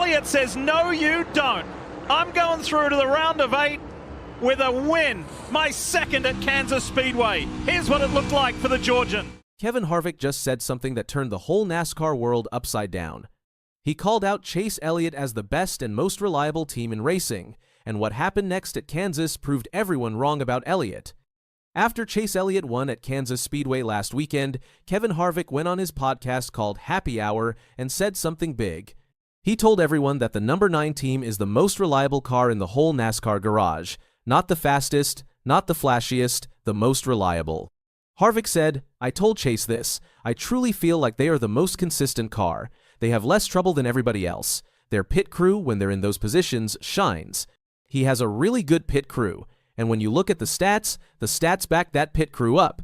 Elliott says, no, you don't. I'm going through to the round of 8 with a win. My second at Kansas Speedway. Here's what it looked like for the Georgian. Kevin Harvick just said something that turned the whole NASCAR world upside down. He called out Chase Elliott as the best and most reliable team in racing, and what happened next at Kansas proved everyone wrong about Elliott. After Chase Elliott won at Kansas Speedway last weekend, Kevin Harvick went on his podcast called Happy Hour and said something big. He told everyone that the number 9 team is the most reliable car in the whole NASCAR garage. Not the fastest, not the flashiest, the most reliable. Harvick said, I told Chase this. I truly feel like they are the most consistent car. They have less trouble than everybody else. Their pit crew, when they're in those positions, shines. He has a really good pit crew, and when you look at the stats back that pit crew up.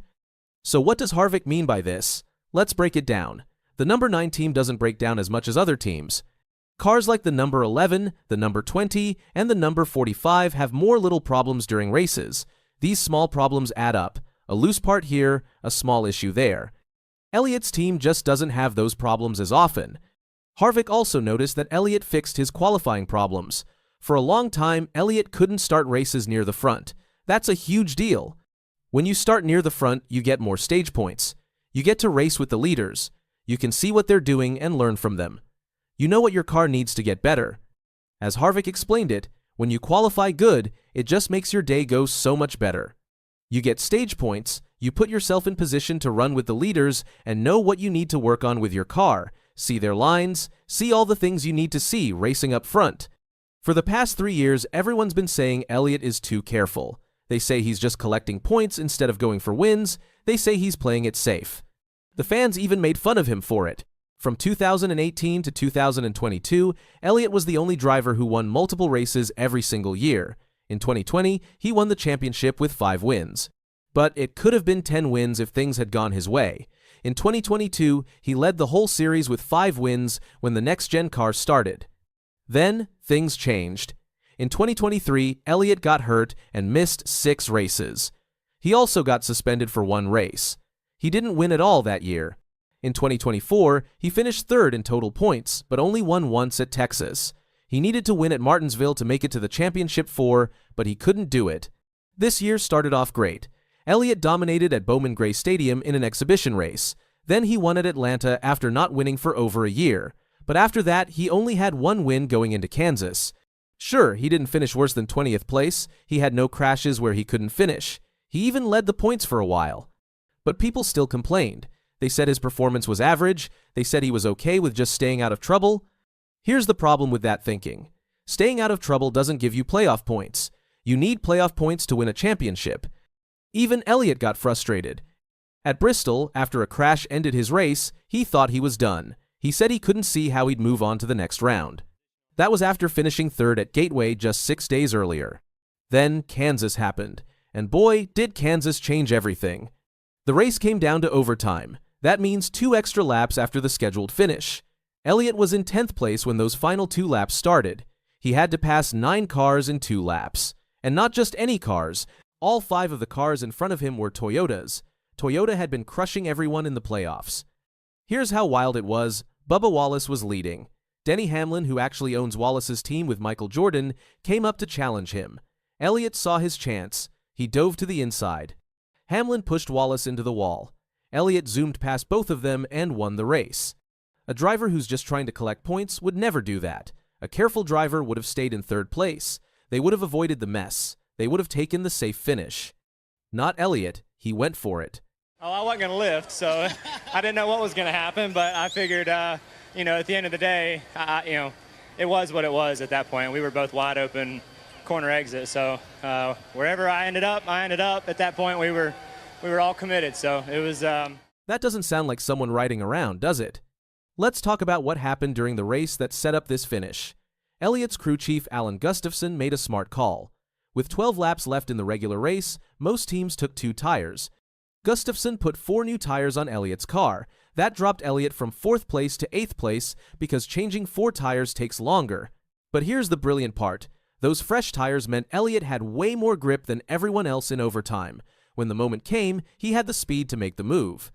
So what does Harvick mean by this? Let's break it down. The number 9 team doesn't break down as much as other teams. Cars like the number 11, the number 20, and the number 45 have more little problems during races. These small problems add up. A loose part here, a small issue there. Elliott's team just doesn't have those problems as often. Harvick also noticed that Elliott fixed his qualifying problems. For a long time, Elliott couldn't start races near the front. That's a huge deal. When you start near the front, you get more stage points. You get to race with the leaders. You can see what they're doing and learn from them. You know what your car needs to get better. As Harvick explained it, when you qualify good, it just makes your day go so much better. You get stage points, you put yourself in position to run with the leaders and know what you need to work on with your car, see their lines, see all the things you need to see racing up front. For the past 3 years, everyone's been saying Elliott is too careful. They say he's just collecting points instead of going for wins. They say he's playing it safe. The fans even made fun of him for it. From 2018 to 2022, Elliott was the only driver who won multiple races every single year. In 2020, he won the championship with 5 wins. But it could have been 10 wins if things had gone his way. In 2022, he led the whole series with 5 wins when the next-gen car started. Then, things changed. In 2023, Elliott got hurt and missed 6 races. He also got suspended for 1 race. He didn't win at all that year. In 2024, he finished 3rd in total points, but only won once at Texas. He needed to win at Martinsville to make it to the championship 4, but he couldn't do it. This year started off great. Elliott dominated at Bowman Gray Stadium in an exhibition race. Then he won at Atlanta after not winning for over a year. But after that, he only had 1 win going into Kansas. Sure, he didn't finish worse than 20th place. He had no crashes where he couldn't finish. He even led the points for a while. But people still complained. They said his performance was average. They said he was okay with just staying out of trouble. Here's the problem with that thinking. Staying out of trouble doesn't give you playoff points. You need playoff points to win a championship. Even Elliott got frustrated. At Bristol, after a crash ended his race, he thought he was done. He said he couldn't see how he'd move on to the next round. That was after finishing 3rd at Gateway just 6 days earlier. Then Kansas happened, and boy, did Kansas change everything. The race came down to overtime. That means 2 extra laps after the scheduled finish. Elliott was in 10th place when those final 2 laps started. He had to pass 9 cars in 2 laps. And not just any cars. All 5 of the cars in front of him were Toyotas. Toyota had been crushing everyone in the playoffs. Here's how wild it was. Bubba Wallace was leading. Denny Hamlin, who actually owns Wallace's team with Michael Jordan, came up to challenge him. Elliott saw his chance. He dove to the inside. Hamlin pushed Wallace into the wall. Elliott zoomed past both of them and won the race. A driver who's just trying to collect points would never do that. A careful driver would have stayed in 3rd place. They would have avoided the mess. They would have taken the safe finish. Not Elliott. He went for it. Oh, I wasn't going to lift, so I didn't know what was going to happen, but I figured, at the end of the day, it was what it was at that point. We were both wide open corner exit, so wherever I ended up at that point. We were all committed, so it was... That doesn't sound like someone riding around, does it? Let's talk about what happened during the race that set up this finish. Elliott's crew chief Alan Gustafson made a smart call. With 12 laps left in the regular race, most teams took 2 tires. Gustafson put 4 new tires on Elliott's car. That dropped Elliott from 4th place to 8th place because changing 4 tires takes longer. But here's the brilliant part. Those fresh tires meant Elliott had way more grip than everyone else in overtime. When the moment came, he had the speed to make the move.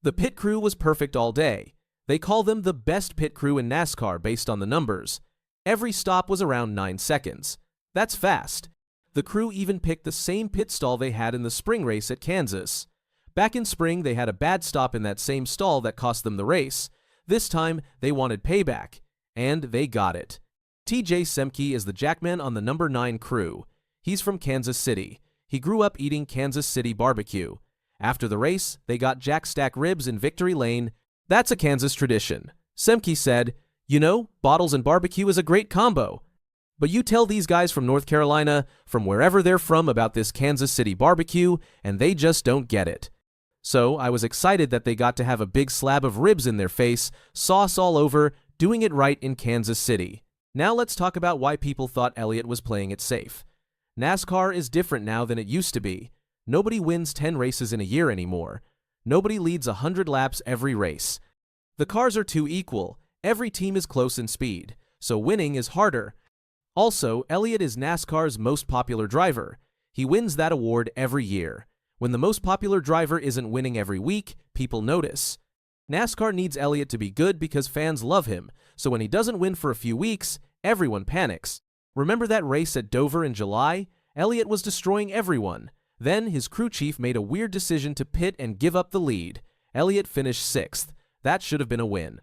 The pit crew was perfect all day. They call them the best pit crew in NASCAR based on the numbers. Every stop was around 9 seconds. That's fast. The crew even picked the same pit stall they had in the spring race at Kansas. Back in spring, they had a bad stop in that same stall that cost them the race. This time, they wanted payback. And they got it. TJ Semke is the jackman on the number 9 crew. He's from Kansas City. He grew up eating Kansas City barbecue. After the race, they got Jack Stack ribs in Victory Lane. That's a Kansas tradition. Semke said, "You know, bottles and barbecue is a great combo. But you tell these guys from North Carolina, from wherever they're from, about this Kansas City barbecue, and they just don't get it." So I was excited that they got to have a big slab of ribs in their face, sauce all over, doing it right in Kansas City. Now let's talk about why people thought Elliott was playing it safe. NASCAR is different now than it used to be. Nobody wins 10 races in a year anymore. Nobody leads 100 laps every race. The cars are too equal. Every team is close in speed, so winning is harder. Also, Elliott is NASCAR's most popular driver. He wins that award every year. When the most popular driver isn't winning every week, people notice. NASCAR needs Elliott to be good because fans love him, so when he doesn't win for a few weeks, everyone panics. Remember that race at Dover in July? Elliott was destroying everyone. Then his crew chief made a weird decision to pit and give up the lead. Elliott finished 6th. That should have been a win.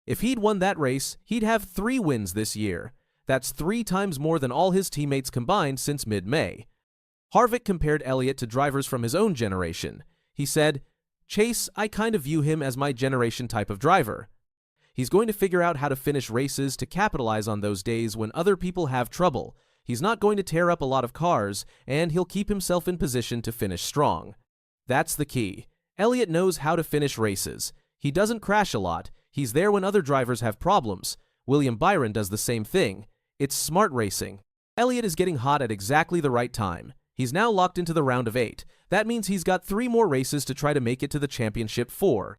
If he'd won that race, he'd have 3 wins this year. That's 3 times more than all his teammates combined since mid-May. Harvick compared Elliott to drivers from his own generation. He said, "Chase, I kind of view him as my generation type of driver. He's going to figure out how to finish races to capitalize on those days when other people have trouble. He's not going to tear up a lot of cars, and he'll keep himself in position to finish strong." That's the key. Elliott knows how to finish races. He doesn't crash a lot. He's there when other drivers have problems. William Byron does the same thing. It's smart racing. Elliott is getting hot at exactly the right time. He's now locked into the round of 8. That means he's got 3 more races to try to make it to the championship 4.